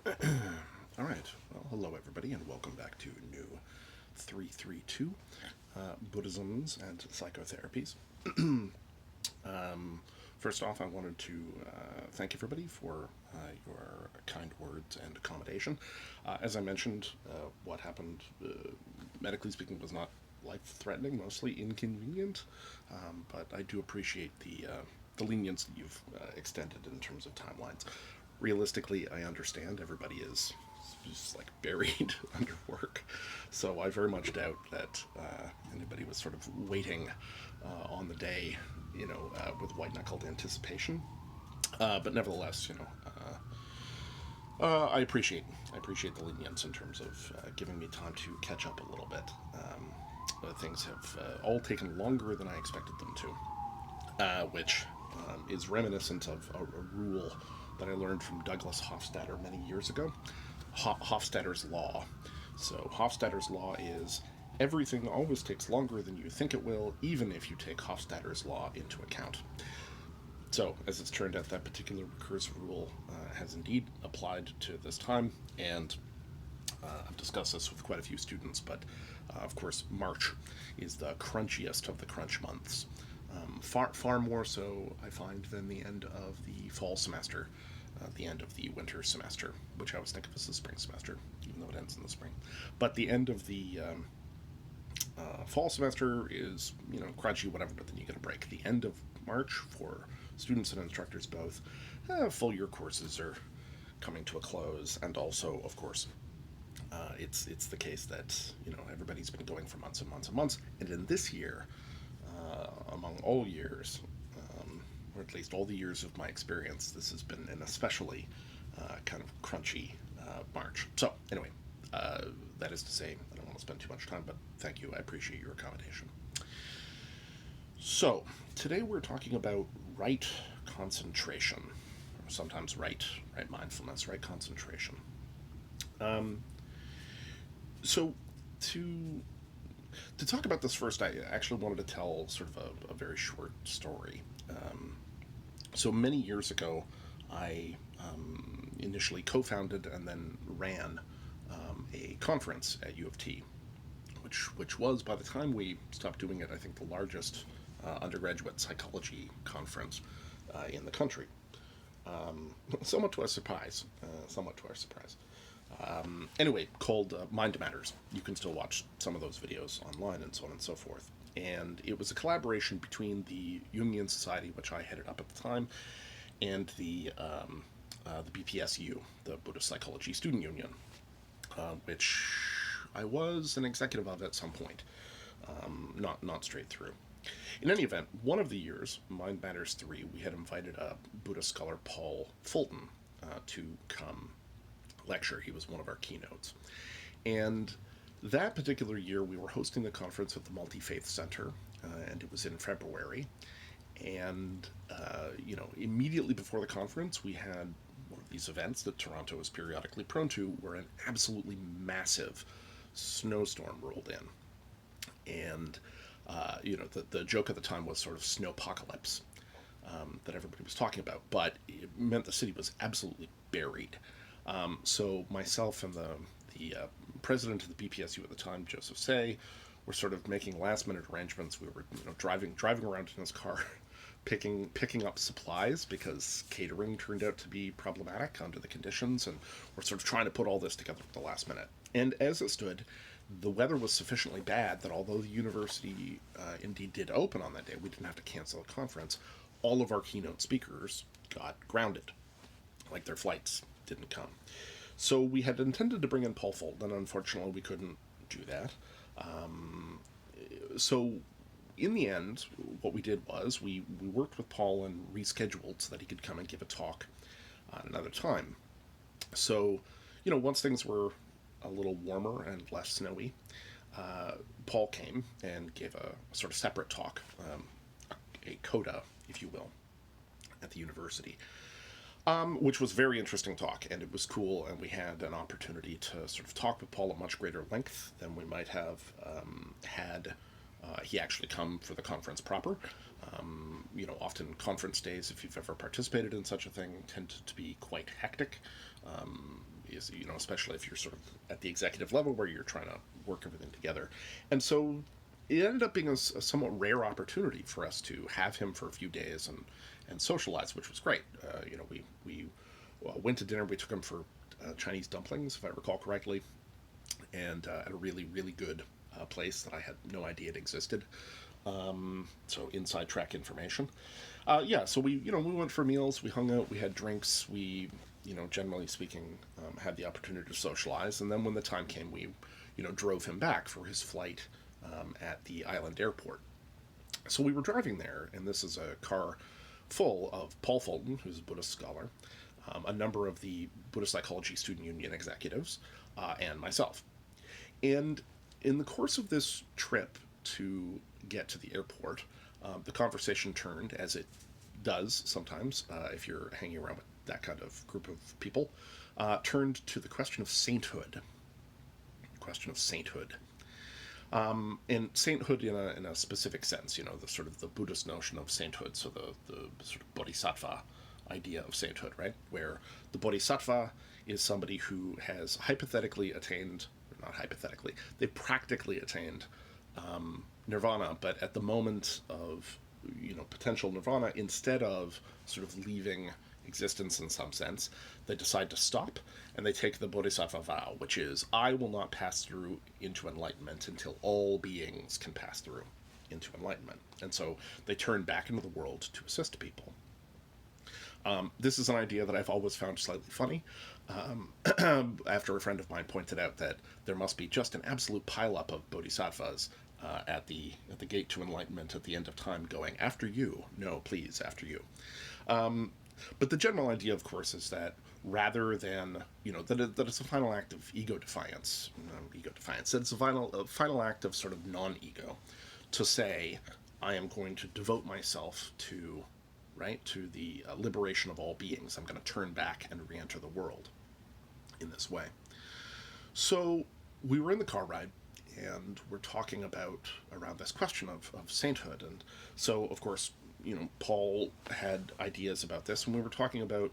All right. Well, hello, everybody, and welcome back to new 332 Buddhisms and Psychotherapies. First off, I wanted to thank everybody for your kind words and accommodation. As I mentioned, what happened, medically speaking, was not life-threatening, mostly inconvenient, but I do appreciate the lenience that you've extended in terms of timelines. Realistically, I understand everybody is just like buried under work, so I very much doubt that anybody was sort of waiting on the day, with white-knuckled anticipation. But nevertheless, I appreciate the lenience in terms of giving me time to catch up a little bit. Things have all taken longer than I expected them to, which is reminiscent of a rule that I learned from Douglas Hofstadter many years ago. Hofstadter's Law. So Hofstadter's Law is everything always takes longer than you think it will, even if you take Hofstadter's Law into account. So, as it's turned out, that particular recursive rule has indeed applied to this time, and I've discussed this with quite a few students, but of course March is the crunchiest of the crunch months. Far more so, I find, than the end of the fall semester, the end of the winter semester, which I always think of as the spring semester, even though it ends in the spring. But the end of the fall semester is, crunchy, whatever, but then you get a break. The end of March, for students and instructors both, full year courses are coming to a close, and also, of course, it's the case that, everybody's been going for months and months and months, and in this year, among all years, or at least all the years of my experience, this has been an especially kind of crunchy March. So, anyway, that is to say, I don't want to spend too much time, but thank you. I appreciate your accommodation. So, today we're talking about right concentration, or sometimes right mindfulness, right concentration. So, to talk about this first, I actually wanted to tell sort of a very short story. So many years ago, I initially co-founded and then ran a conference at U of T, which was, by the time we stopped doing it, I think the largest undergraduate psychology conference in the country. Somewhat to our surprise. Anyway, called Mind Matters. You can still watch some of those videos online and so on and so forth. And it was a collaboration between the Jungian Society, which I headed up at the time, and the BPSU, the Buddhist Psychology Student Union, which I was an executive of at some point, not straight through. In any event, one of the years, Mind Matters 3, we had invited Buddhist scholar Paul Fulton to come lecture. He was one of our keynotes. And that particular year, we were hosting the conference at the Multi-Faith Center, and it was in February. And, immediately before the conference, we had one of these events that Toronto is periodically prone to, where an absolutely massive snowstorm rolled in. And, the joke at the time was sort of snowpocalypse that everybody was talking about, but it meant the city was absolutely buried. So myself and the president of the BPSU at the time, Joseph Say, were sort of making last-minute arrangements. We were, driving around in his car, picking up supplies, because catering turned out to be problematic under the conditions, and we're sort of trying to put all this together at the last minute. And as it stood, the weather was sufficiently bad that although the university indeed did open on that day, we didn't have to cancel a conference. All of our keynote speakers got grounded, like their flights didn't come. So we had intended to bring in Paul Fulton, and unfortunately we couldn't do that. So in the end, what we did was we worked with Paul and rescheduled so that he could come and give a talk another time. So, once things were a little warmer and less snowy, Paul came and gave a sort of separate talk, a coda, if you will, at the university. Which was a very interesting talk, and it was cool, and we had an opportunity to sort of talk with Paul at much greater length than we might have had he actually come for the conference proper. Often conference days, if you've ever participated in such a thing, tend to be quite hectic. Especially if you're sort of at the executive level where you're trying to work everything together. And so it ended up being a somewhat rare opportunity for us to have him for a few days and socialize, which was great. We went to dinner. We took him for Chinese dumplings, if I recall correctly, and at a really, really good place that I had no idea it existed. So inside track information. So we went for meals, we hung out, we had drinks, we, generally speaking, had the opportunity to socialize. And then when the time came, we, drove him back for his flight at the island airport. So we were driving there, and this is a car full of Paul Fulton, who's a Buddhist scholar, a number of the Buddhist Psychology Student Union executives, and myself. And in the course of this trip to get to the airport, the conversation turned, as it does sometimes if you're hanging around with that kind of group of people, turned to the question of sainthood. And sainthood in a specific sense, the sort of the Buddhist notion of sainthood, so the sort of Bodhisattva idea of sainthood, right? Where the Bodhisattva is somebody who has hypothetically attained, or not hypothetically, they practically attained nirvana, but at the moment of potential nirvana, instead of sort of leaving existence in some sense, they decide to stop, and they take the Bodhisattva Vow, which is, I will not pass through into enlightenment until all beings can pass through into enlightenment. And so they turn back into the world to assist people. This is an idea that I've always found slightly funny. After a friend of mine pointed out that there must be just an absolute pileup of bodhisattvas at the gate to enlightenment at the end of time, going, after you, no, please, after you. But the general idea, of course, is that rather than, that it's a final act of ego defiance, that it's a final act of sort of non-ego, to say, I am going to devote myself to the liberation of all beings. I'm going to turn back and re-enter the world in this way. So we were in the car ride, and we're talking around this question of sainthood. And so, of course, Paul had ideas about this, and we were talking about,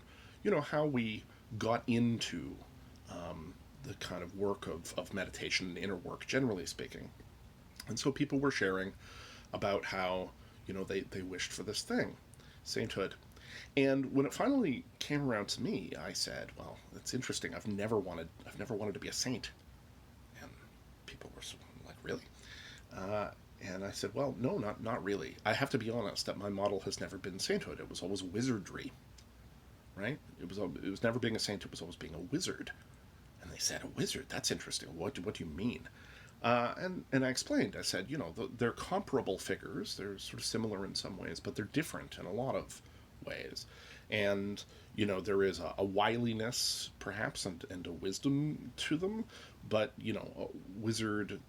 how we got into the kind of work of meditation and inner work, generally speaking. And so people were sharing about how, they wished for this thing, sainthood. And when it finally came around to me, I said, well, that's interesting. I've never wanted to be a saint. And people were like, really? And I said, well, no, not really. I have to be honest that my model has never been sainthood. It was always wizardry, right? It was never being a saint. It was always being a wizard. And they said, a wizard? That's interesting. What do you mean? And I explained. I said, they're comparable figures. They're sort of similar in some ways, but they're different in a lot of ways. And there is a wiliness, perhaps, and a wisdom to them. But the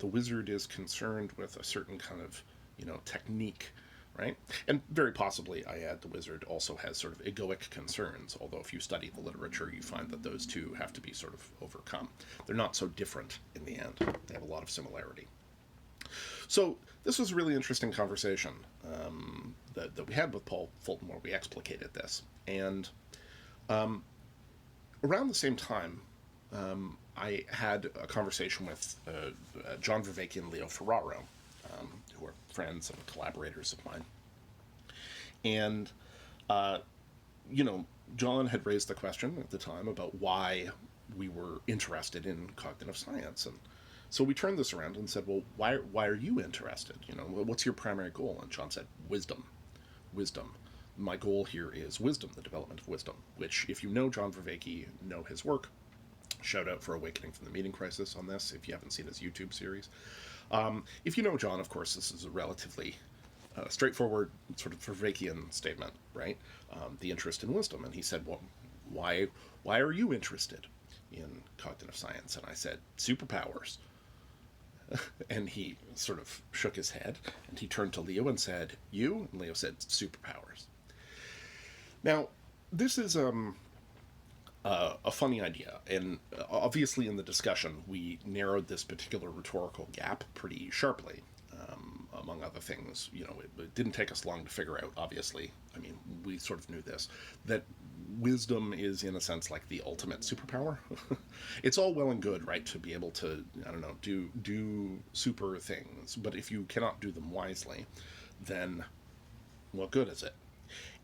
wizard is concerned with a certain kind of technique, right? And very possibly, I add, the wizard also has sort of egoic concerns. Although if you study the literature, you find that those two have to be sort of overcome. They're not so different in the end. They have a lot of similarity. So this was a really interesting conversation that we had with Paul Fulton, where we explicated this. And around the same time, I had a conversation with John Vervaeke and Leo Ferraro, who are friends and collaborators of mine. And, John had raised the question at the time about why we were interested in cognitive science. And so we turned this around and said, well, why are you interested? What's your primary goal? And John said, wisdom. My goal here is wisdom, the development of wisdom, which, if you know John Vervaeke, know his work. Shout out for Awakening from the Meaning Crisis on this, if you haven't seen his YouTube series. If you know John, of course, this is a relatively straightforward sort of Vervaekean statement, right? The interest in wisdom. And he said, well, why are you interested in cognitive science? And I said, superpowers. And he sort of shook his head, and he turned to Leo and said, you? And Leo said, superpowers. Now, this is a funny idea, and obviously in the discussion we narrowed this particular rhetorical gap pretty sharply. among other things. It didn't take us long to figure out, obviously. I mean, we sort of knew this, that wisdom is, in a sense, like the ultimate superpower. It's all well and good, right, to be able to, I don't know, do super things, but if you cannot do them wisely, then what good is it?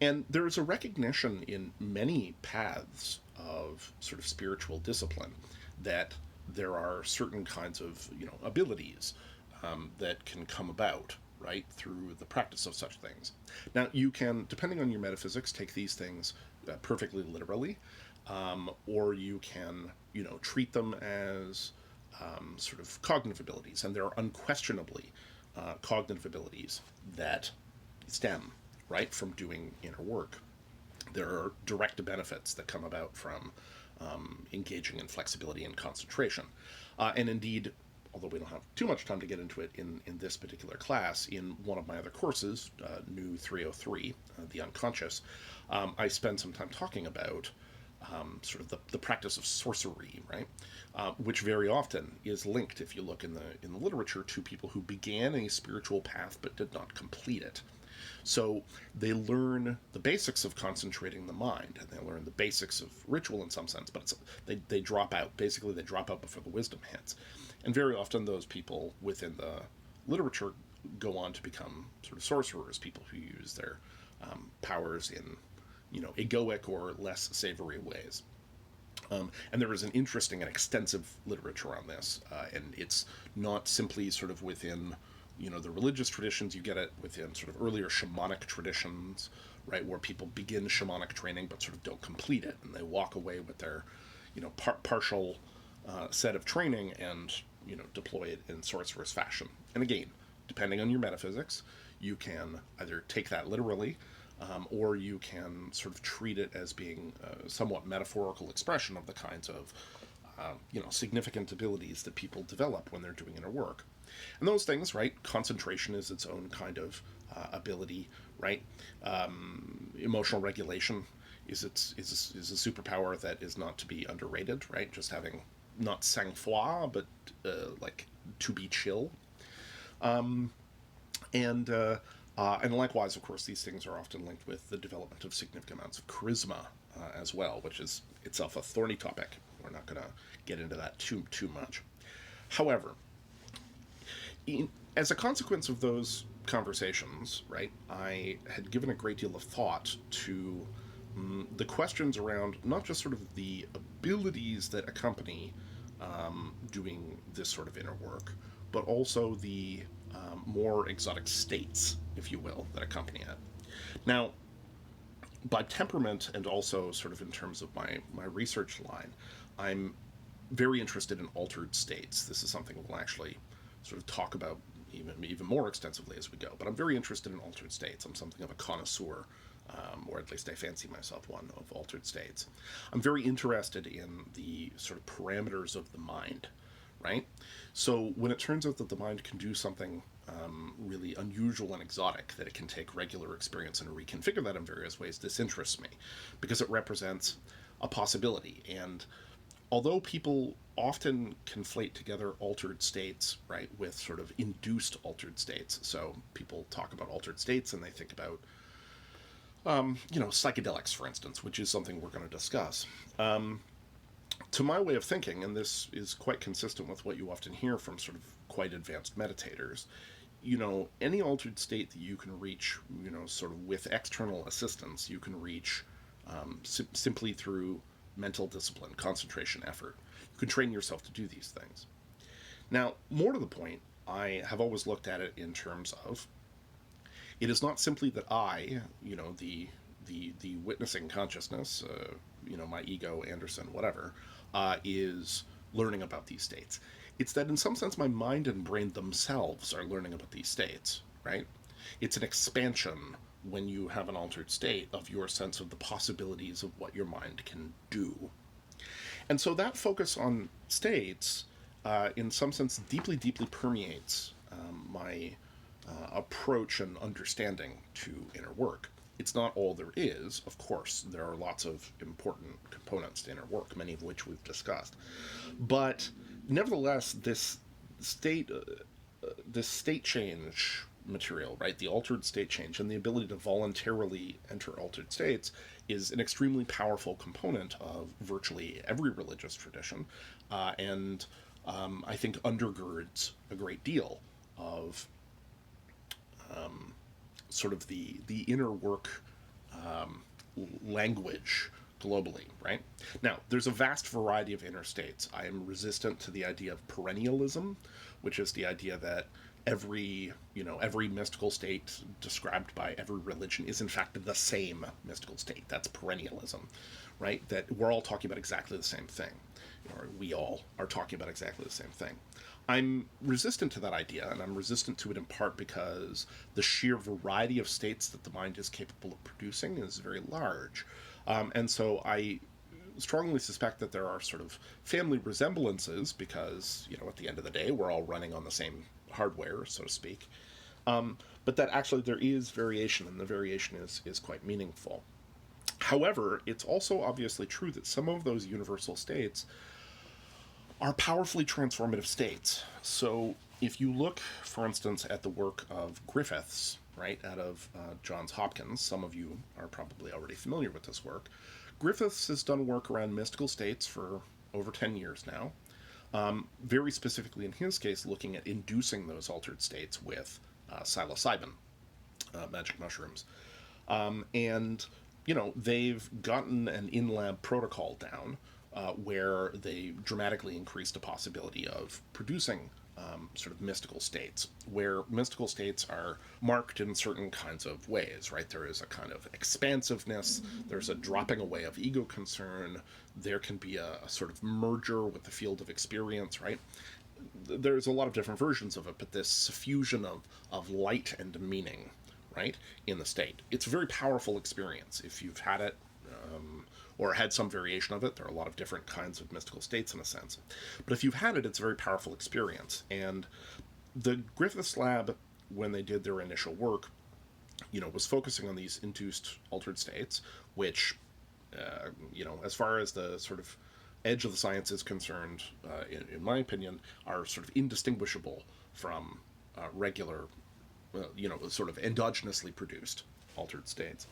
And there is a recognition in many paths of sort of spiritual discipline that there are certain kinds of, abilities that can come about, right, through the practice of such things. Now, you can, depending on your metaphysics, take these things perfectly literally, or you can, treat them as sort of cognitive abilities, and there are unquestionably cognitive abilities that stem, right, from doing inner work. There are direct benefits that come about from engaging in flexibility and concentration. And indeed, although we don't have too much time to get into it in this particular class, in one of my other courses, New 303, The Unconscious, I spend some time talking about sort of the practice of sorcery, right? Which very often is linked, if you look in the literature, to people who began a spiritual path but did not complete it. So they learn the basics of concentrating the mind, and they learn the basics of ritual in some sense, but they drop out. Basically, they drop out before the wisdom hits. And very often those people within the literature go on to become sort of sorcerers, people who use their powers in, egoic or less savory ways. And there is an interesting and extensive literature on this, and it's not simply sort of within the religious traditions. You get it within sort of earlier shamanic traditions, right, where people begin shamanic training but sort of don't complete it, and they walk away with their, partial set of training and, deploy it in sorcerer's fashion. And again, depending on your metaphysics, you can either take that literally, or you can sort of treat it as being a somewhat metaphorical expression of the kinds of, significant abilities that people develop when they're doing inner work. And those things, right, concentration is its own kind of ability, right? Emotional regulation is a superpower that is not to be underrated, right? Just having not sang-froid, but like to be chill. And likewise, of course, these things are often linked with the development of significant amounts of charisma as well, which is itself a thorny topic. We're not going to get into that too much. However, as a consequence of those conversations, right, I had given a great deal of thought to the questions around not just sort of the abilities that accompany doing this sort of inner work, but also the more exotic states, if you will, that accompany it. Now, by temperament and also sort of in terms of my research line, I'm very interested in altered states. This is something we'll actually sort of talk about even more extensively as we go. But I'm very interested in altered states. I'm something of a connoisseur, or at least I fancy myself one, of altered states. I'm very interested in the sort of parameters of the mind, right? So when it turns out that the mind can do something really unusual and exotic, that it can take regular experience and reconfigure that in various ways, this interests me because it represents a possibility. And although people often conflate together altered states, right, with sort of induced altered states. So people talk about altered states and they think about, psychedelics, for instance, which is something we're going to discuss. To my way of thinking, and this is quite consistent with what you often hear from sort of quite advanced meditators, any altered state that you can reach, sort of with external assistance, you can reach simply through mental discipline, concentration, effort. You can train yourself to do these things. Now, more to the point, I have always looked at it in terms of, it is not simply that I, the witnessing consciousness, my ego, Anderson, whatever, is learning about these states. It's that in some sense my mind and brain themselves are learning about these states, right? It's an expansion when you have an altered state of your sense of the possibilities of what your mind can do. And so that focus on states, in some sense, deeply, deeply permeates my approach and understanding to inner work. It's not all there is, of course. There are lots of important components to inner work, many of which we've discussed. But nevertheless, this state change, material, right? The altered state change and the ability to voluntarily enter altered states is an extremely powerful component of virtually every religious tradition, and I think undergirds a great deal of sort of the inner work language globally, right? Now, there's a vast variety of inner states. I am resistant to the idea of perennialism, which is the idea that every mystical state described by every religion is in fact the same mystical state. That's perennialism, right? That we're all talking about exactly the same thing, or we all are talking about exactly the same thing. I'm resistant to that idea, and I'm resistant to it in part because the sheer variety of states that the mind is capable of producing is very large. And so I strongly suspect that there are sort of family resemblances because, at the end of the day, we're all running on the same hardware, so to speak. But that actually there is variation, and the variation is quite meaningful. However, it's also obviously true that some of those universal states are powerfully transformative states. So if you look, for instance, at the work of Griffiths, right, out of Johns Hopkins, some of you are probably already familiar with this work. Griffiths has done work around mystical states for over 10 years now, very specifically in his case looking at inducing those altered states with psilocybin, magic mushrooms. And, they've gotten an in-lab protocol down where they dramatically increase the possibility of producing sort of mystical states, where mystical states are marked in certain kinds of ways, right? There is a kind of expansiveness, there's a dropping away of ego concern, there can be a sort of merger with the field of experience, right? There's a lot of different versions of it, but this suffusion of light and meaning, right, in the state. It's a very powerful experience. If you've had it, or had some variation of it. There are a lot of different kinds of mystical states in a sense. But if you've had it, it's a very powerful experience. And the Griffiths lab, when they did their initial work, was focusing on these induced altered states, which, as far as the sort of edge of the science is concerned, in my opinion, are sort of indistinguishable from regular, sort of endogenously produced altered states.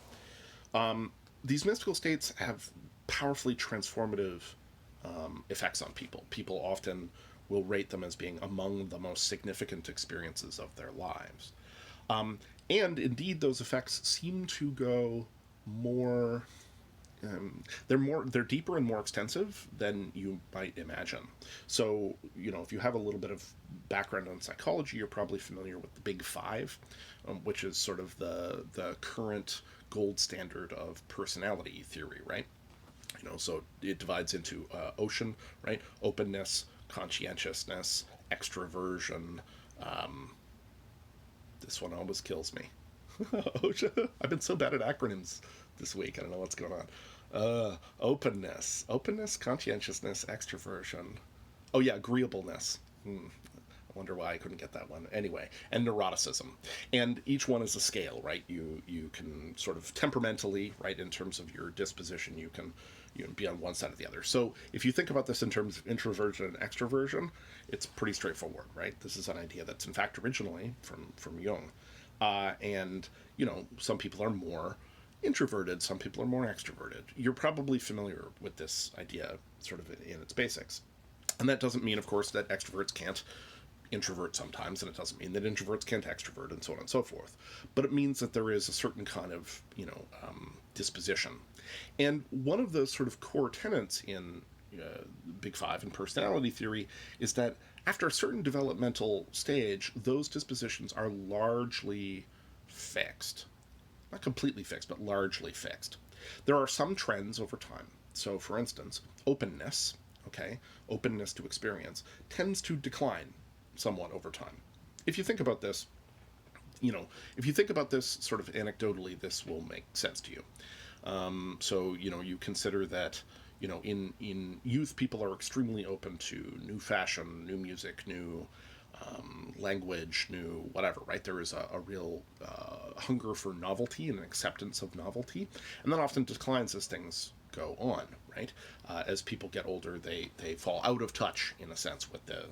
These mystical states have powerfully transformative effects on people. People often will rate them as being among the most significant experiences of their lives. And indeed, those effects seem to go more... they're deeper and more extensive than you might imagine. So, if you have a little bit of background on psychology, you're probably familiar with the Big Five, which is sort of the current gold standard of personality theory, right? So it divides into ocean, right? Openness, conscientiousness, extroversion. This one always kills me. I've been so bad at acronyms this week. I don't know what's going on. Openness, conscientiousness, extroversion. Oh yeah, agreeableness. I wonder why I couldn't get that one. Anyway, and neuroticism. And each one is a scale, right? You can sort of temperamentally, right, in terms of your disposition, you can be on one side or the other. So if you think about this in terms of introversion and extroversion, it's pretty straightforward, right? This is an idea that's in fact originally from Jung. And, some people are more introverted, some people are more extroverted. You're probably familiar with this idea sort of in its basics. And that doesn't mean, of course, that extroverts can't introvert sometimes, and it doesn't mean that introverts can't extrovert, and so on and so forth. But it means that there is a certain kind of, disposition. And one of the sort of core tenets in Big Five and personality theory is that after a certain developmental stage, those dispositions are largely fixed. Not completely fixed, but largely fixed. There are some trends over time. So, for instance, openness to experience, tends to decline somewhat over time. If you think about this, sort of anecdotally, this will make sense to you. So, you consider that, in youth, people are extremely open to new fashion, new music, new language, new whatever, right? There is a real hunger for novelty and an acceptance of novelty, and that often declines as things go on, right? As people get older, they fall out of touch, in a sense, with the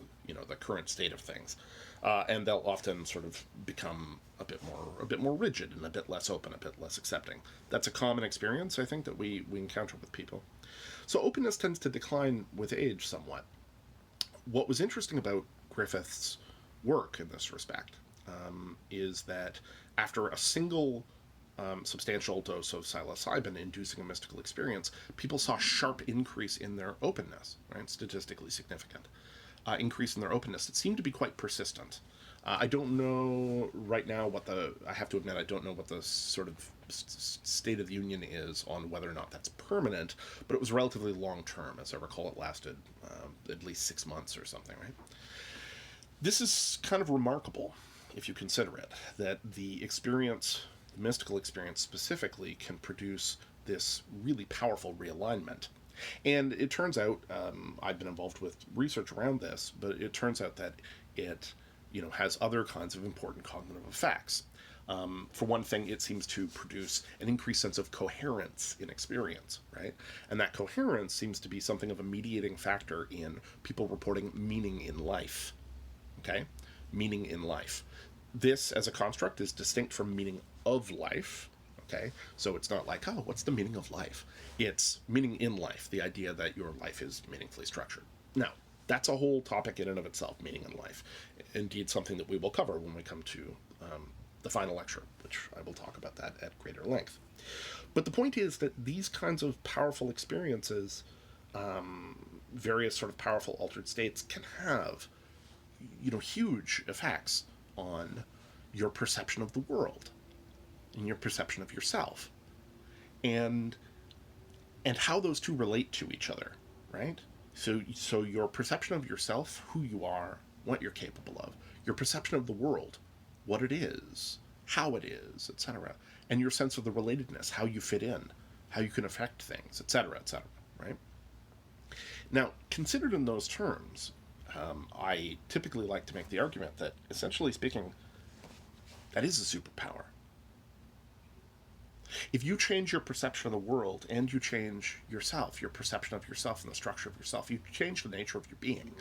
current state of things, and they'll often sort of become a bit more rigid and a bit less open, a bit less accepting. That's a common experience, I think, that we encounter with people. So openness tends to decline with age somewhat. What was interesting about Griffith's work in this respect is that after a single substantial dose of psilocybin inducing a mystical experience, people saw a sharp increase in their openness, right? Statistically significant increase in their openness. It seemed to be quite persistent. I don't know right now I have to admit, I don't know what the sort of state of the union is on whether or not that's permanent, but it was relatively long term. As I recall, it lasted at least 6 months or something, right? This is kind of remarkable, if you consider it, that the mystical experience specifically, can produce this really powerful realignment. And it turns out, I've been involved with research around this, but it turns out that it has other kinds of important cognitive effects. For one thing, it seems to produce an increased sense of coherence in experience, right? And that coherence seems to be something of a mediating factor in people reporting meaning in life, okay? Meaning in life. This, as a construct, is distinct from meaning of life, okay? So it's not like, oh, what's the meaning of life? It's meaning in life, the idea that your life is meaningfully structured. Now, that's a whole topic in and of itself, meaning in life. Indeed, something that we will cover when we come to the final lecture, which I will talk about that at greater length. But the point is that these kinds of powerful experiences, various sort of powerful altered states, can have, huge effects on your perception of the world and your perception of yourself, and how those two relate to each other, right? So your perception of yourself, who you are, what you're capable of, your perception of the world, what it is, how it is, etc., and your sense of the relatedness, how you fit in, how you can affect things, etc., right? Now, considered in those terms, I typically like to make the argument that, essentially speaking, that is a superpower. If you change your perception of the world and you change yourself, your perception of yourself and the structure of yourself, you change the nature of your being.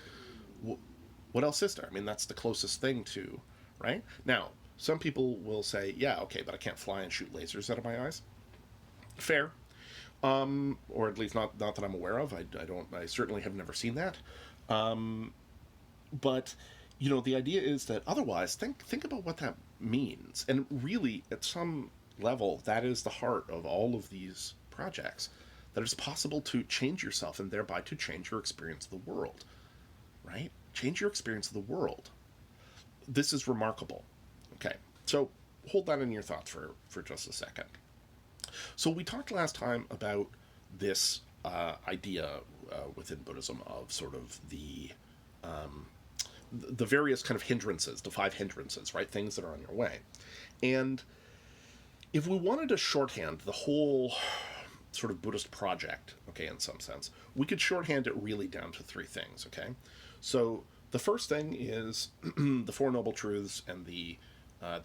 What else is there? I mean, that's the closest thing to, right? Now, some people will say, yeah, okay, but I can't fly and shoot lasers out of my eyes. Fair. Or at least not that I'm aware of. I certainly have never seen that. But, the idea is that otherwise, think about what that means. And really, at some level, that is the heart of all of these projects, that it's possible to change yourself and thereby to change your experience of the world, right? Change your experience of the world. This is remarkable. Okay, so hold that in your thoughts for just a second. So we talked last time about this idea within Buddhism of sort of the various kind of hindrances, the 5 hindrances, right? Things that are on your way. And if we wanted to shorthand the whole sort of Buddhist project, okay, in some sense, we could shorthand it really down to 3 things, okay? So the first thing is the 4 Noble Truths and the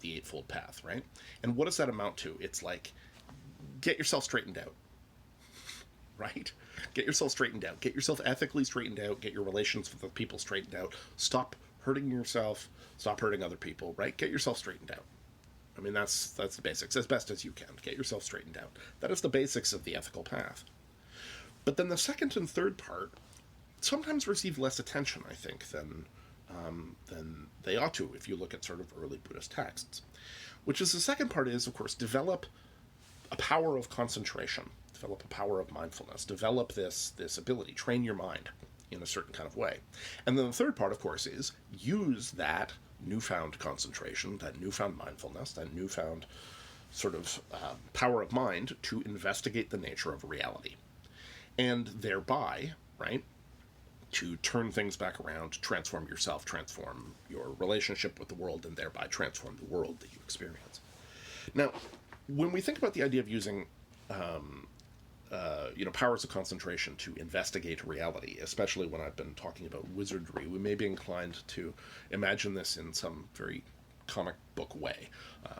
Eightfold Path, right? And what does that amount to? It's like, get yourself straightened out, right? Get yourself straightened out. Get yourself ethically straightened out. Get your relations with other people straightened out. Stop hurting yourself. Stop hurting other people, right? Get yourself straightened out. I mean, that's the basics, as best as you can. Get yourself straightened out. That is the basics of the ethical path. But then the second and third part sometimes receive less attention, I think, than they ought to, if you look at sort of early Buddhist texts. Which is, the second part is, of course, develop a power of concentration, develop a power of mindfulness, develop this ability, train your mind in a certain kind of way. And then the third part, of course, is use that newfound concentration, that newfound mindfulness, that newfound sort of power of mind to investigate the nature of reality. And thereby, right, to turn things back around, transform yourself, transform your relationship with the world, and thereby transform the world that you experience. Now, when we think about the idea of using powers of concentration to investigate reality, especially when I've been talking about wizardry, we may be inclined to imagine this in some very comic book way.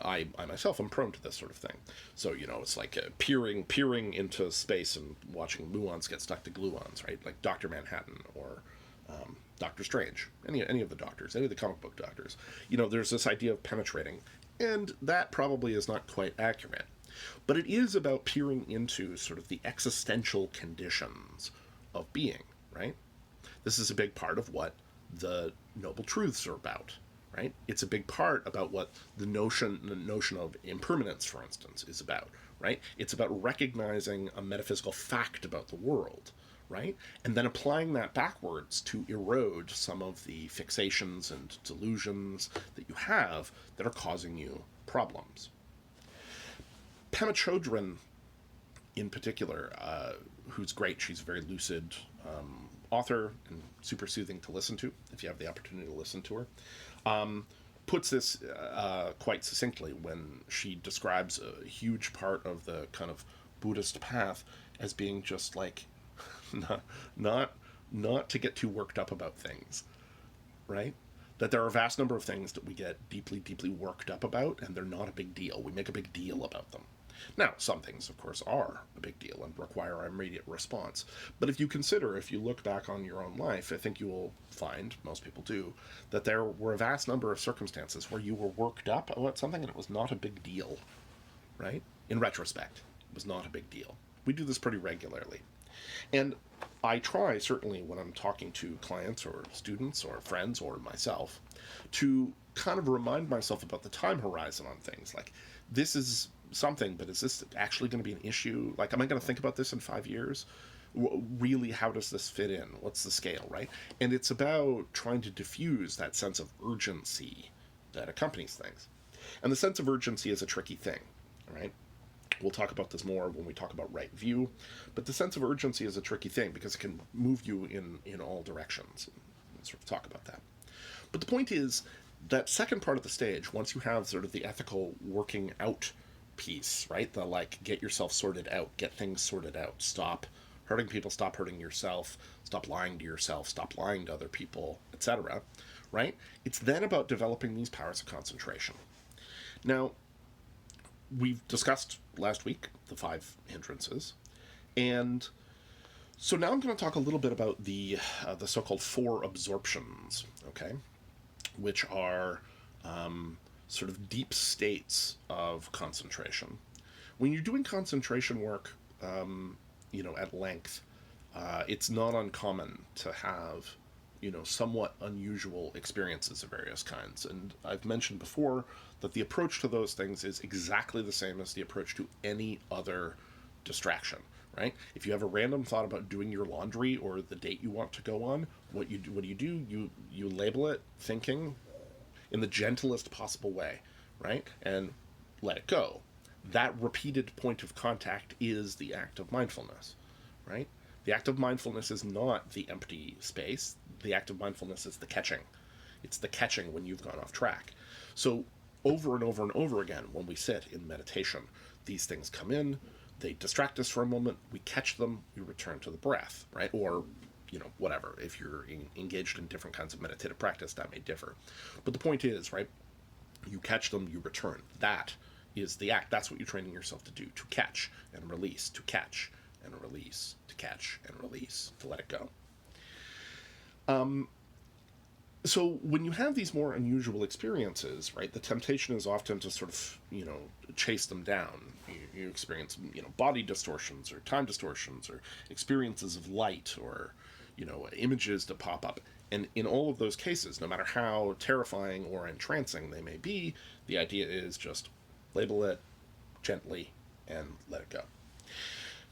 I myself am prone to this sort of thing. So, it's like peering into space and watching muons get stuck to gluons, right? Like Dr. Manhattan or Doctor Strange, any of the doctors, any of the comic book doctors. There's this idea of penetrating, and that probably is not quite accurate. But it is about peering into sort of the existential conditions of being, right? This is a big part of what the Noble Truths are about, right? It's a big part about what the notion of impermanence, for instance, is about, right? It's about recognizing a metaphysical fact about the world, right? And then applying that backwards to erode some of the fixations and delusions that you have that are causing you problems. Pema Chodron, in particular, who's great, she's a very lucid author and super soothing to listen to, if you have the opportunity to listen to her, puts this quite succinctly when she describes a huge part of the kind of Buddhist path as being just like not to get too worked up about things, right? That there are a vast number of things that we get deeply, deeply worked up about, and they're not a big deal. We make a big deal about them. Now, some things, of course, are a big deal and require an immediate response. But if you look back on your own life, I think you will find, most people do, that there were a vast number of circumstances where you were worked up about something and it was not a big deal, right? In retrospect, it was not a big deal. We do this pretty regularly. And I try, certainly when I'm talking to clients or students or friends or myself, to kind of remind myself about the time horizon on things. Like, this is something, but is this actually going to be an issue? Like, am I going to think about this in 5 years? Really, how does this fit in? What's the scale, right? And it's about trying to diffuse that sense of urgency that accompanies things. And the sense of urgency is a tricky thing, right? We'll talk about this more when we talk about right view, but the sense of urgency is a tricky thing because it can move you in all directions. We'll sort of talk about that. But the point is, that second part of the stage, once you have sort of the ethical working out piece, right? The like, get yourself sorted out, get things sorted out, stop hurting people, stop hurting yourself, stop lying to yourself, stop lying to other people, etc., right? It's then about developing these powers of concentration. Now, we've discussed last week the 5 hindrances, and so now I'm going to talk a little bit about the so-called 4 absorptions, okay, which are sort of deep states of concentration. When you're doing concentration work, at length, it's not uncommon to have, somewhat unusual experiences of various kinds. And I've mentioned before that the approach to those things is exactly the same as the approach to any other distraction, right? If you have a random thought about doing your laundry or the date you want to go on, what do? You label it thinking in the gentlest possible way, right? And let it go. That repeated point of contact is the act of mindfulness, right? The act of mindfulness is not the empty space. The act of mindfulness is the catching. It's the catching when you've gone off track. So over and over and over again, when we sit in meditation, these things come in, they distract us for a moment, we catch them, we return to the breath, right? Or, whatever. If you're engaged in different kinds of meditative practice, that may differ. But the point is, right, you catch them, you return. That is the act. That's what you're training yourself to do, to catch and release, to catch and release, to catch and release, to let it go. So when you have these more unusual experiences, right, the temptation is often to sort of, chase them down. You experience, body distortions or time distortions or experiences of light or, images to pop up. And in all of those cases, no matter how terrifying or entrancing they may be, the idea is just label it gently and let it go.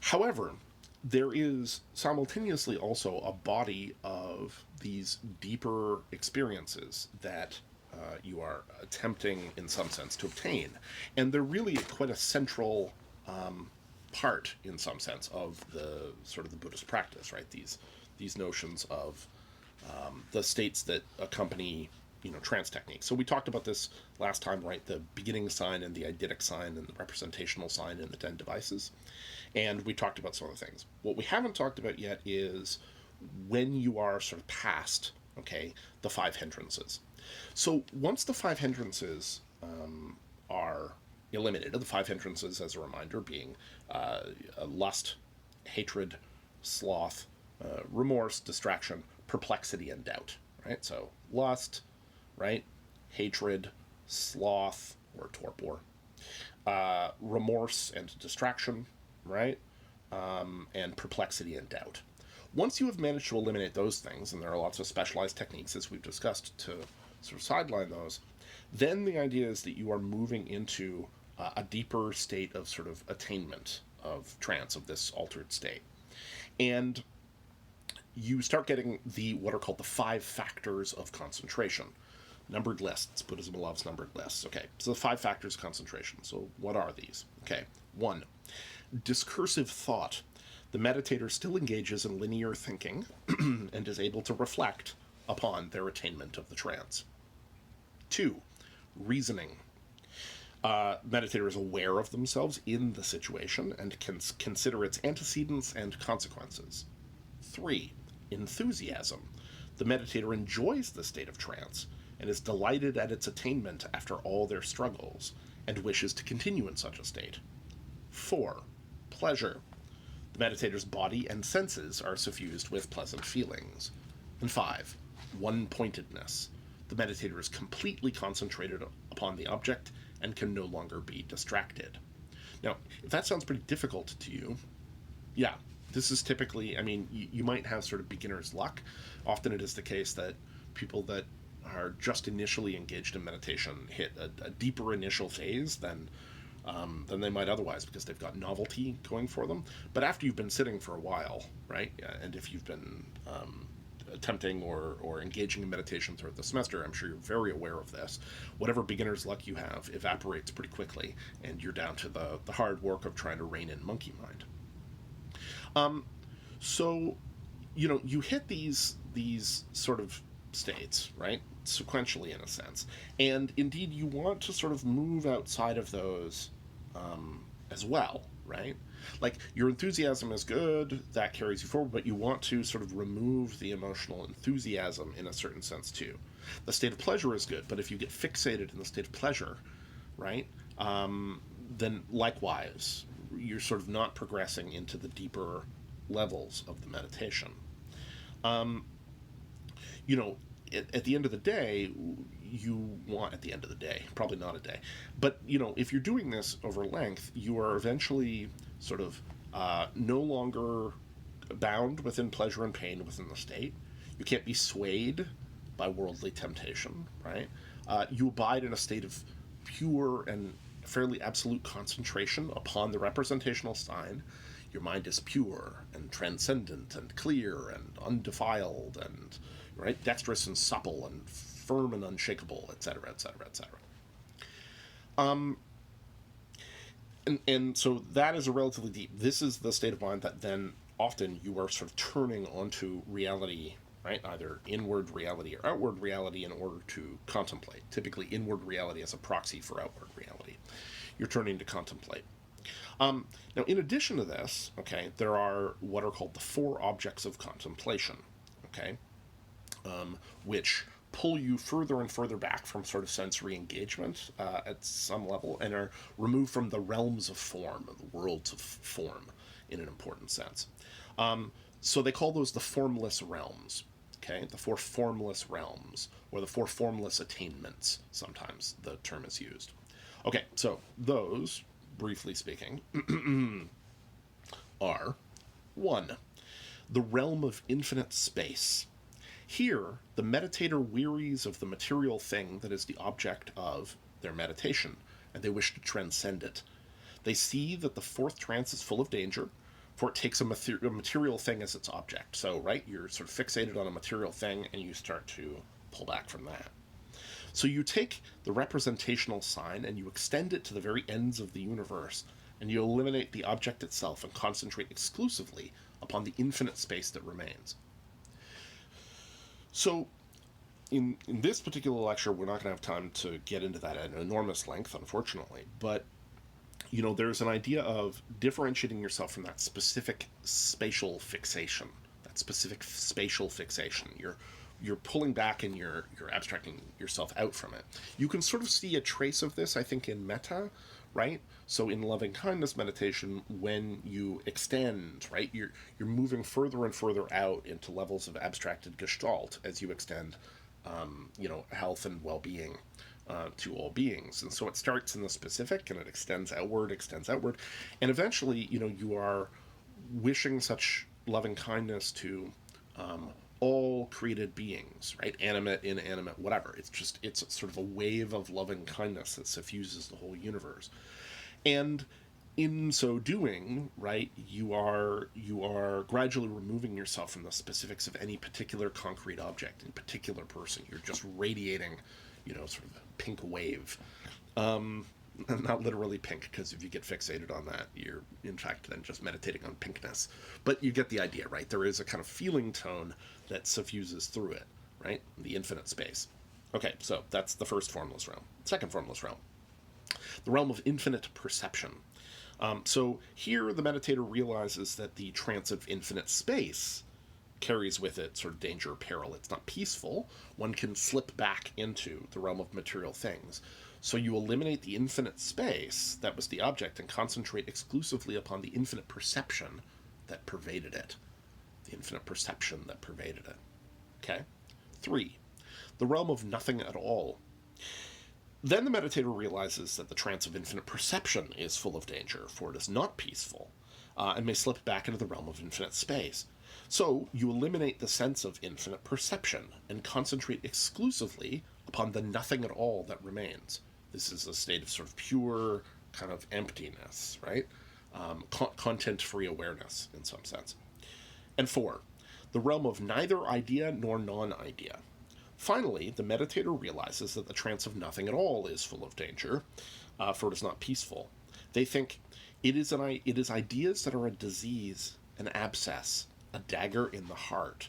However, there is simultaneously also a body of these deeper experiences that you are attempting, in some sense, to obtain. And they're really quite a central part, in some sense, of the sort of the Buddhist practice, right? These notions of the states that accompany, trance techniques. So we talked about this last time, right? The beginning sign and the eidetic sign and the representational sign and the 10 devices. And we talked about some other things. What we haven't talked about yet is when you are sort of past, okay, the 5 hindrances. So once the 5 hindrances are eliminated, the 5 hindrances, as a reminder, being lust, hatred, sloth, remorse, distraction, perplexity, and doubt, right? So lust, right? Hatred, sloth, or torpor, remorse and distraction, right? And perplexity and doubt. Once you have managed to eliminate those things, and there are lots of specialized techniques, as we've discussed, to sort of sideline those, then the idea is that you are moving into a deeper state of sort of attainment of trance, of this altered state. And you start getting what are called the 5 factors of concentration. Numbered lists. Buddhism loves numbered lists. Okay, so the 5 factors of concentration. So what are these? Okay, 1. Discursive thought. The meditator still engages in linear thinking and is able to reflect upon their attainment of the trance. 2. Reasoning. Meditator is aware of themselves in the situation and can consider its antecedents and consequences. 3. Enthusiasm. The meditator enjoys the state of trance and is delighted at its attainment after all their struggles, and wishes to continue in such a state. 4. Pleasure. The meditator's body and senses are suffused with pleasant feelings. And 5. One-pointedness. The meditator is completely concentrated upon the object and can no longer be distracted. Now, if that sounds pretty difficult to you, yeah, this is typically, I mean, you might have sort of beginner's luck. Often it is the case that people that are just initially engaged in meditation hit a deeper initial phase than they might otherwise, because they've got novelty going for them. But after you've been sitting for a while, right, and if you've been attempting or engaging in meditation throughout the semester, I'm sure you're very aware of this. Whatever beginner's luck you have evaporates pretty quickly, and you're down to the hard work of trying to rein in monkey mind. So, you hit these sort of states, right, sequentially in a sense, and indeed you want to sort of move outside of those as well, right? Like, your enthusiasm is good, that carries you forward, but you want to sort of remove the emotional enthusiasm in a certain sense too. The state of pleasure is good, but if you get fixated in the state of pleasure, right, then likewise you're sort of not progressing into the deeper levels of the meditation. At the end of the day, probably not a day, but, if you're doing this over length, you are eventually sort of no longer bound within pleasure and pain within the state. You can't be swayed by worldly temptation, right? You abide in a state of pure and fairly absolute concentration upon the representational sign. Your mind is pure and transcendent and clear and undefiled and, right, dexterous and supple and firm and unshakable, etc., etc., etc. And so that is a relatively deep. This is the state of mind that then often you are sort of turning onto reality, right? Either inward reality or outward reality in order to contemplate. Typically inward reality as a proxy for outward reality. You're turning to contemplate. Now, in addition to this, okay, there are what are called the 4 objects of contemplation, okay, which pull you further and further back from sort of sensory engagement at some level, and are removed from the realms of form, the worlds of form, in an important sense. So they call those the Formless Realms, okay, the 4 Formless Realms, or the 4 Formless Attainments, sometimes the term is used. Okay, so those, briefly speaking, are 1. The realm of infinite space. Here, the meditator wearies of the material thing that is the object of their meditation, and they wish to transcend it. They see that the 4th trance is full of danger, for it takes a material thing as its object. So, right, you're sort of fixated on a material thing, and you start to pull back from that. So you take the representational sign and you extend it to the very ends of the universe, and you eliminate the object itself and concentrate exclusively upon the infinite space that remains. So in this particular lecture, we're not going to have time to get into that at an enormous length, unfortunately, but there's an idea of differentiating yourself from that specific spatial fixation. You're you're pulling back and you're abstracting yourself out from it. You can sort of see a trace of this, I think, in metta, right? So in loving kindness meditation, when you extend, right, you're moving further and further out into levels of abstracted gestalt as you extend, health and well-being to all beings. And so it starts in the specific and it extends outward, and eventually, you are wishing such loving kindness to all created beings, right? Animate, inanimate, whatever. It's sort of a wave of loving kindness that suffuses the whole universe. And in so doing, right, you are gradually removing yourself from the specifics of any particular concrete object, any particular person. You're just radiating, sort of a pink wave. Not literally pink, because if you get fixated on that, you're in fact then just meditating on pinkness. But you get the idea, right? There is a kind of feeling tone that suffuses through it, right? The infinite space. Okay, so that's the first formless realm. Second formless realm, the realm of infinite perception. So here the meditator realizes that the trance of infinite space carries with it sort of danger or peril. It's not peaceful. One can slip back into the realm of material things. So you eliminate the infinite space that was the object and concentrate exclusively upon the infinite perception that pervaded it. The infinite perception that pervaded it. Okay? 3. The realm of nothing at all. Then the meditator realizes that the trance of infinite perception is full of danger, for it is not peaceful, and may slip back into the realm of infinite space. So you eliminate the sense of infinite perception and concentrate exclusively upon the nothing at all that remains. This is a state of sort of pure kind of emptiness, right? Content-free awareness in some sense. And 4, the realm of neither idea nor non-idea. Finally, the meditator realizes that the trance of nothing at all is full of danger, for it is not peaceful. They think it is ideas that are a disease, an abscess, a dagger in the heart.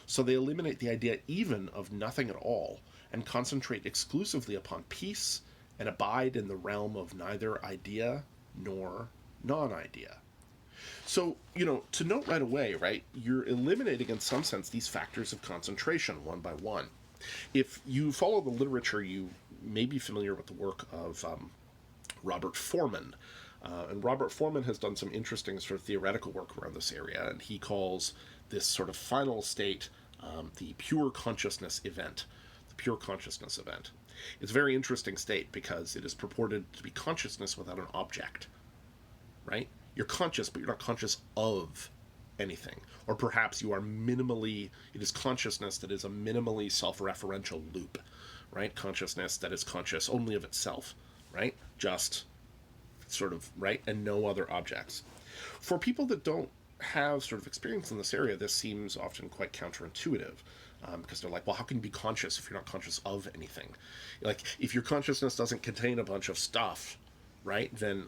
So they eliminate the idea even of nothing at all and concentrate exclusively upon peace and abide in the realm of neither idea nor non-idea. So, to note right away, right, you're eliminating in some sense these factors of concentration one by one. If you follow the literature, you may be familiar with the work of Robert Foreman. And Robert Foreman has done some interesting sort of theoretical work around this area, and he calls this sort of final state the pure consciousness event. The pure consciousness event. It's a very interesting state because it is purported to be consciousness without an object, right? You're conscious, but you're not conscious of anything. Or perhaps you are it is consciousness that is a minimally self-referential loop, right? Consciousness that is conscious only of itself, right? Just sort of, right? And no other objects. For people that don't have sort of experience in this area, this seems often quite counterintuitive. Because they're like, well, how can you be conscious if you're not conscious of anything? Like, if your consciousness doesn't contain a bunch of stuff, right, then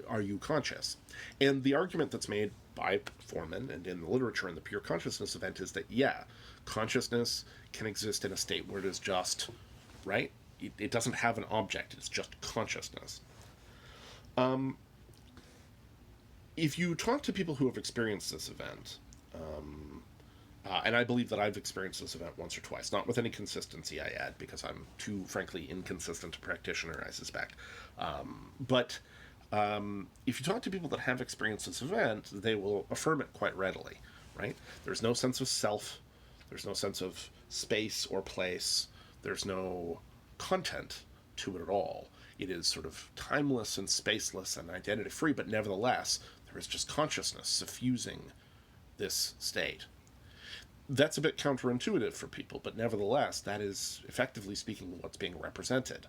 are you conscious? And the argument that's made by Foreman and in the literature in the pure consciousness event is that, yeah, consciousness can exist in a state where it is just, right? It doesn't have an object, it's just consciousness. If you talk to people who have experienced this event, and I believe that I've experienced this event once or twice, not with any consistency, I add, because I'm too, frankly, inconsistent a practitioner, I suspect. But if you talk to people that have experienced this event, they will affirm it quite readily, right? There's no sense of self. There's no sense of space or place. There's no content to it at all. It is sort of timeless and spaceless and identity-free, but nevertheless, there is just consciousness suffusing this state. That's a bit counterintuitive for people, but nevertheless, that is, effectively speaking, what's being represented.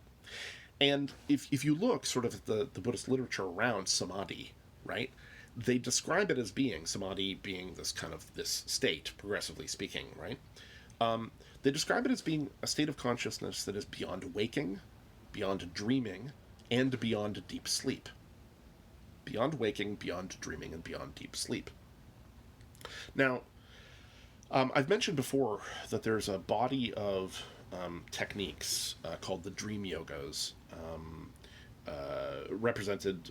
And if you look sort of at the Buddhist literature around samadhi, right, they describe it as being, samadhi being this kind of, this state, progressively speaking, right? They describe it as being a state of consciousness that is beyond waking, beyond dreaming, and beyond deep sleep. Beyond waking, beyond dreaming, and beyond deep sleep. Now, I've mentioned before that there's a body of techniques called the dream yogas, represented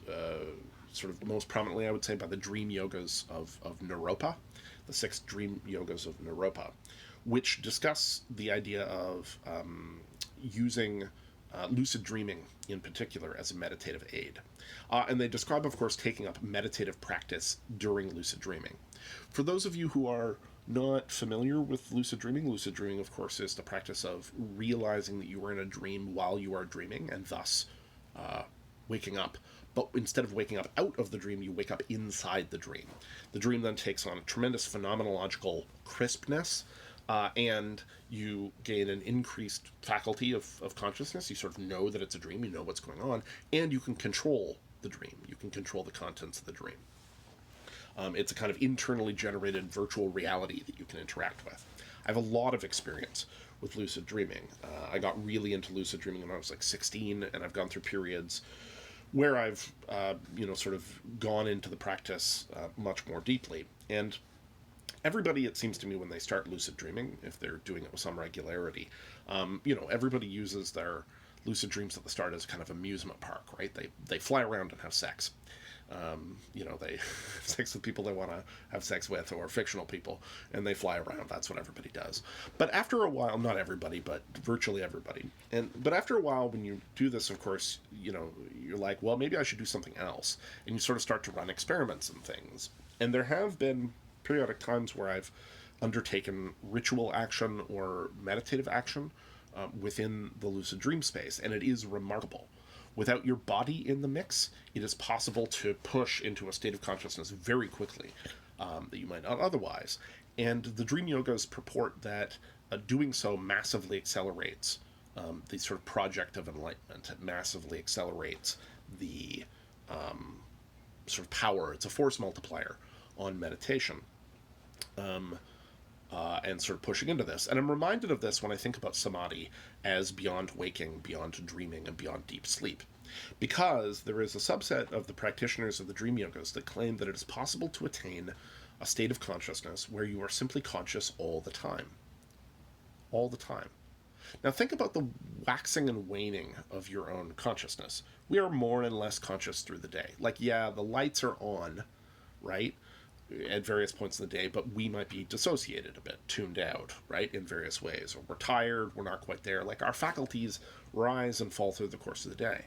sort of most prominently, I would say, by the dream yogas of Naropa. the 6 dream yogas of Naropa, which discuss the idea of using lucid dreaming in particular as a meditative aid. And they describe, of course, taking up meditative practice during lucid dreaming. For those of you who are not familiar with lucid dreaming, of course, is the practice of realizing that you are in a dream while you are dreaming, and thus waking up. But instead of waking up out of the dream, you wake up inside the dream. The dream then takes on a tremendous phenomenological crispness, and you gain an increased faculty of consciousness. You sort of know that it's a dream, you know what's going on, and you can control the dream. You can control the contents of the dream. It's a kind of internally generated virtual reality that you can interact with. I have a lot of experience with lucid dreaming. I got really into lucid dreaming when I was like 16, and I've gone through periods where I've, sort of gone into the practice much more deeply. And everybody, it seems to me, when they start lucid dreaming, if they're doing it with some regularity, everybody uses their lucid dreams at the start as kind of amusement park, right? They fly around and have sex. They have sex with people they want to have sex with, or fictional people, and they fly around. That's what everybody does. But after a while, not everybody, but virtually everybody. But after a while, when you do this, of course, you're like, well, maybe I should do something else. And you sort of start to run experiments and things. And there have been periodic times where I've undertaken ritual action or meditative action within the lucid dream space, and it is remarkable. Without your body in the mix, it is possible to push into a state of consciousness very quickly that you might not otherwise. And the dream yogas purport that doing so massively accelerates the sort of project of enlightenment. It massively accelerates the sort of power. It's a force multiplier on meditation. And sort of pushing into this. And I'm reminded of this when I think about samadhi as beyond waking, beyond dreaming, and beyond deep sleep. Because there is a subset of the practitioners of the dream yogas that claim that it is possible to attain a state of consciousness where you are simply conscious all the time. All the time. Now think about the waxing and waning of your own consciousness. We are more and less conscious through the day. Like, yeah, the lights are on, right? At various points in the day, but we might be dissociated a bit, tuned out, right, in various ways. Or we're tired, we're not quite there. Like, our faculties rise and fall through the course of the day.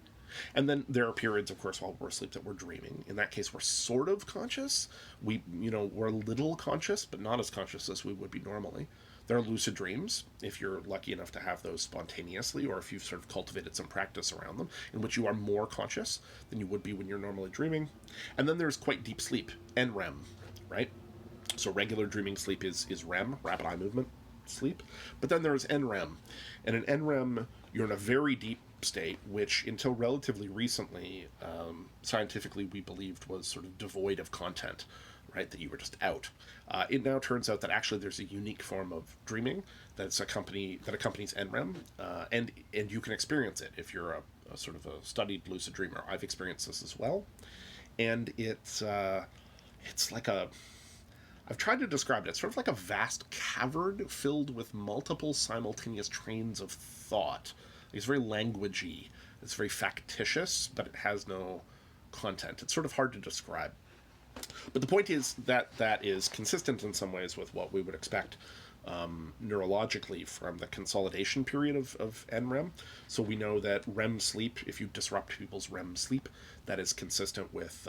And then there are periods, of course, while we're asleep that we're dreaming. In that case, we're sort of conscious. We're a little conscious, but not as conscious as we would be normally. There are lucid dreams, if you're lucky enough to have those spontaneously, or if you've sort of cultivated some practice around them, in which you are more conscious than you would be when you're normally dreaming. And then there's quite deep sleep, NREM, right? So regular dreaming sleep is REM, rapid eye movement sleep. But then there's NREM. And in NREM, you're in a very deep state, which until relatively recently, scientifically we believed was sort of devoid of content, right? That you were just out. It now turns out that actually there's a unique form of dreaming that accompanies NREM, and you can experience it if you're a sort of a studied lucid dreamer. I've experienced this as well. And it's like I've tried to describe it. It's sort of like a vast cavern filled with multiple simultaneous trains of thought. It's very languagey. It's very factitious, but it has no content. It's sort of hard to describe. But the point is that that is consistent in some ways with what we would expect neurologically from the consolidation period of NREM. So we know that REM sleep, if you disrupt people's REM sleep, that is consistent with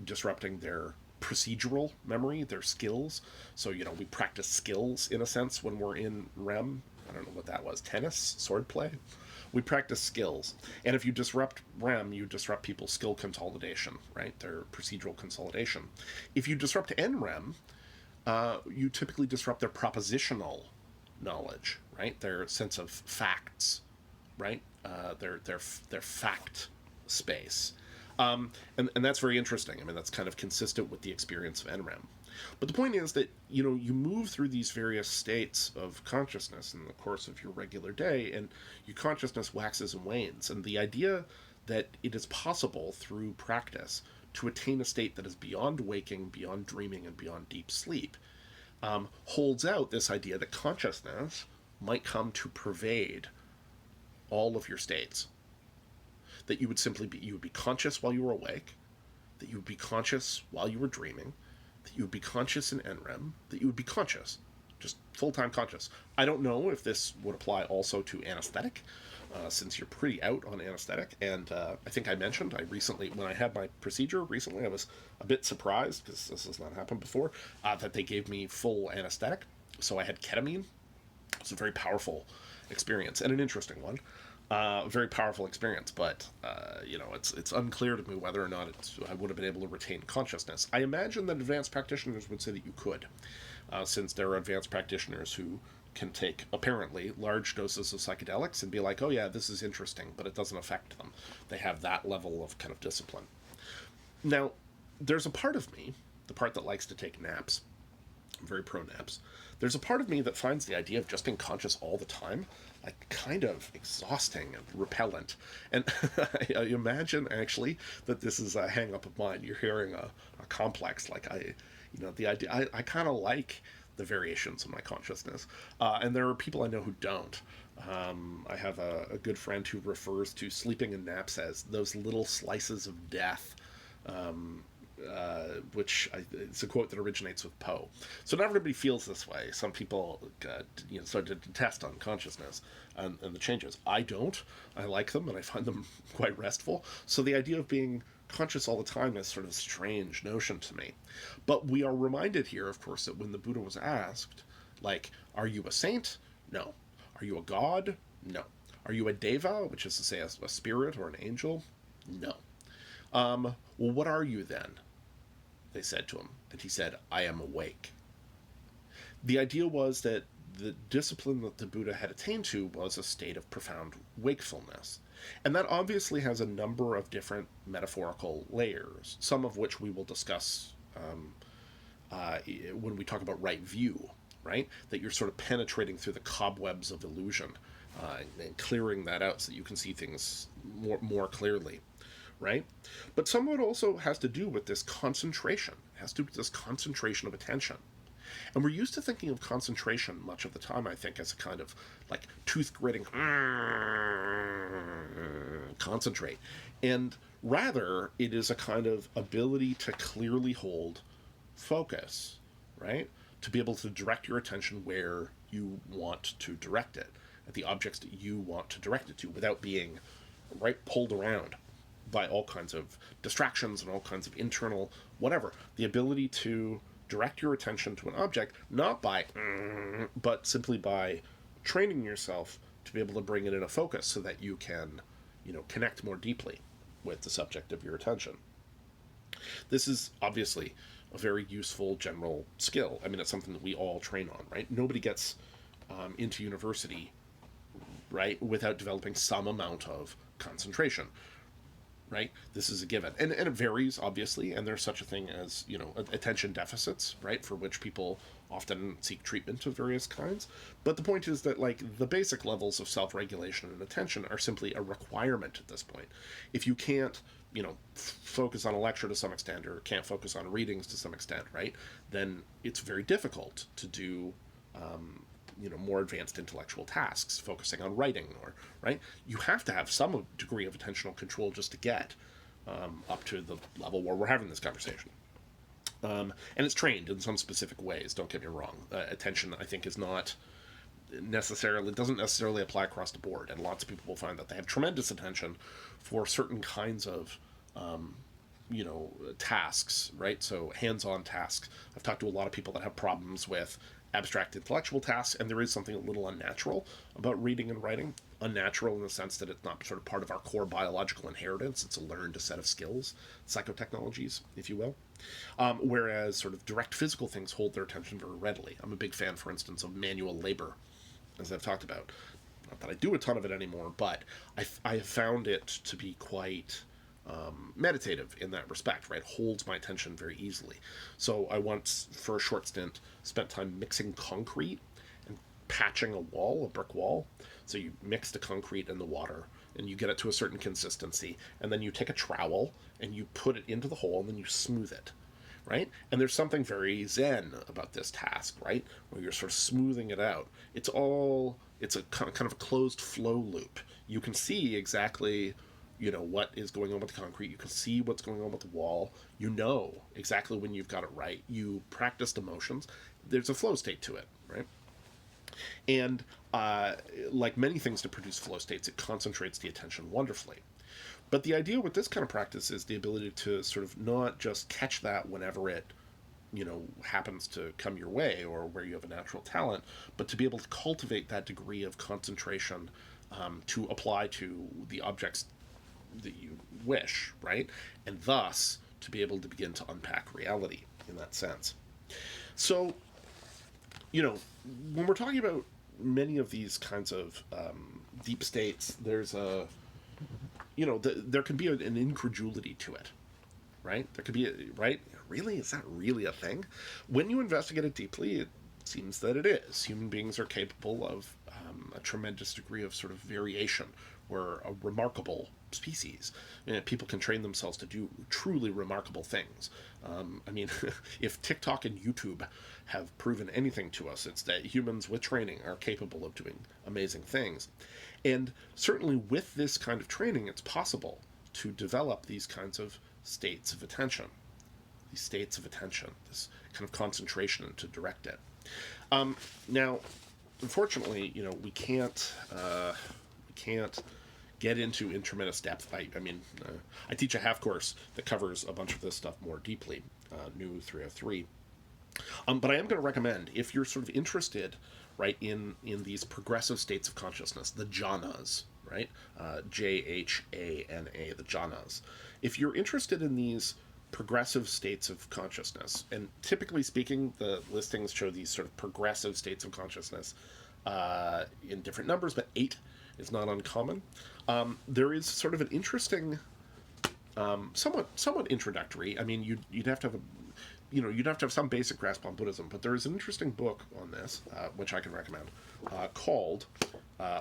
disrupting their procedural memory, their skills. So, we practice skills in a sense when we're in REM. I don't know what that was. Tennis? Swordplay? We practice skills. And if you disrupt REM, you disrupt people's skill consolidation, right? Their procedural consolidation. If you disrupt NREM, you typically disrupt their propositional knowledge, right? Their sense of facts, right? Their fact space. And that's very interesting. I mean, that's kind of consistent with the experience of NREM. But the point is that, you move through these various states of consciousness in the course of your regular day, and your consciousness waxes and wanes. And the idea that it is possible through practice to attain a state that is beyond waking, beyond dreaming, and beyond deep sleep holds out this idea that consciousness might come to pervade all of your states. That you would be conscious while you were awake, that you would be conscious while you were dreaming, that you would be conscious in NREM, that you would be conscious, just full-time conscious. I don't know if this would apply also to anesthetic, since you're pretty out on anesthetic. And I think I mentioned, when I had my procedure recently, I was a bit surprised, because this has not happened before, that they gave me full anesthetic. So I had ketamine. It was a very powerful experience, and an interesting one. Very powerful experience, but it's unclear to me whether or not I would have been able to retain consciousness. I imagine that advanced practitioners would say that you could, since there are advanced practitioners who can take, apparently, large doses of psychedelics and be like, oh yeah, this is interesting, but it doesn't affect them. They have that level of kind of discipline. Now, there's a part of me, the part that likes to take naps, I'm very pro naps, there's a part of me that finds the idea of just being conscious all the time like kind of exhausting and repellent. And I imagine actually that this is a hang up of mine. You're hearing a complex, like the idea, I kind of like the variations of my consciousness. And there are people I know who don't. I have a good friend who refers to sleeping and naps as those little slices of death, it's a quote that originates with Poe. So not everybody feels this way. Some people start to detest unconsciousness and the changes. I don't. I like them, and I find them quite restful. So the idea of being conscious all the time is sort of a strange notion to me. But we are reminded here, of course, that when the Buddha was asked, like, are you a saint? No. Are you a god? No. Are you a deva, which is to say a spirit or an angel? No. Well, what are you then? They said to him. And he said, I am awake. The idea was that the discipline that the Buddha had attained to was a state of profound wakefulness. And that obviously has a number of different metaphorical layers, some of which we will discuss when we talk about right view, right? That you're sort of penetrating through the cobwebs of illusion and clearing that out so that you can see things more clearly. Right? But some of it also has to do with this concentration. It has to do with this concentration of attention. And we're used to thinking of concentration much of the time, I think, as a kind of like tooth-gritting concentrate. And rather, it is a kind of ability to clearly hold focus, right? To be able to direct your attention where you want to direct it, at the objects that you want to direct it to, without being pulled around by all kinds of distractions and all kinds of internal whatever. The ability to direct your attention to an object, not by, but simply by training yourself to be able to bring it in a focus so that you can, connect more deeply with the subject of your attention. This is obviously a very useful general skill. I mean, it's something that we all train on, right? Nobody gets into university, right, without developing some amount of concentration. Right? This is a given. And it varies, obviously, and there's such a thing as, attention deficits, right, for which people often seek treatment of various kinds. But the point is that, the basic levels of self-regulation and attention are simply a requirement at this point. If you can't, focus on a lecture to some extent, or can't focus on readings to some extent, right, then it's very difficult to do more advanced intellectual tasks, focusing on writing, right? You have to have some degree of attentional control just to get up to the level where we're having this conversation. And it's trained in some specific ways, don't get me wrong. Attention, I think, doesn't necessarily apply across the board, and lots of people will find that they have tremendous attention for certain kinds of tasks, right? So hands-on tasks. I've talked to a lot of people that have problems with abstract intellectual tasks, and there is something a little unnatural about reading and writing. Unnatural in the sense that it's not sort of part of our core biological inheritance. It's a learned set of skills, psychotechnologies, if you will. Whereas sort of direct physical things hold their attention very readily. I'm a big fan, for instance, of manual labor, as I've talked about. Not that I do a ton of it anymore, but I have found it to be quite meditative in that respect, right? Holds my attention very easily. So I once, for a short stint, spent time mixing concrete and patching a brick wall. So you mix the concrete and the water, and you get it to a certain consistency, and then you take a trowel and you put it into the hole, and then you smooth it, right? And there's something very zen about this task, right? Where you're sort of smoothing it out. It's a kind of a closed flow loop. You can see exactly what is going on with the concrete. You can see what's going on with the wall. You know exactly when you've got it right. You practiced emotions. There's a flow state to it, right? And like many things to produce flow states, it concentrates the attention wonderfully. But the idea with this kind of practice is the ability to sort of not just catch that whenever it, happens to come your way or where you have a natural talent, but to be able to cultivate that degree of concentration to apply to the objects that you wish, right? And thus to be able to begin to unpack reality in that sense. So, when we're talking about many of these kinds of deep states, there's there can be an incredulity to it, right? There could be, right? Really? Is that really a thing? When you investigate it deeply, it seems that it is. Human beings are capable of a tremendous degree of sort of variation. We're a remarkable species. People can train themselves to do truly remarkable things. If TikTok and YouTube have proven anything to us, it's that humans with training are capable of doing amazing things. And certainly with this kind of training, it's possible to develop these kinds of states of attention. This kind of concentration and to direct it. Now, unfortunately, we can't get into intramenous depth. I teach a half course that covers a bunch of this stuff more deeply, New 303. But I am going to recommend, if you're sort of interested, right, in these progressive states of consciousness, the jhanas, right, Jhana, the jhanas. If you're interested in these progressive states of consciousness, and typically speaking, the listings show these sort of progressive states of consciousness in different numbers, but 8 is not uncommon. There is sort of an interesting, somewhat introductory. You'd have to have you'd have to have some basic grasp on Buddhism, but there is an interesting book on this, which I can recommend, called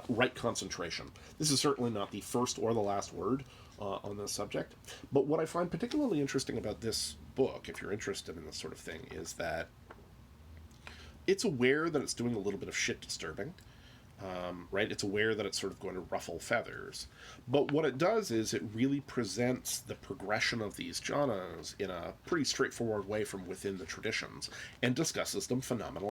Right Concentration. This is certainly not the first or the last word on this subject, but what I find particularly interesting about this book, if you're interested in this sort of thing, is that it's aware that it's doing a little bit of shit disturbing. Right? It's aware that it's sort of going to ruffle feathers. But what it does is it really presents the progression of these jhanas in a pretty straightforward way from within the traditions and discusses them phenomenally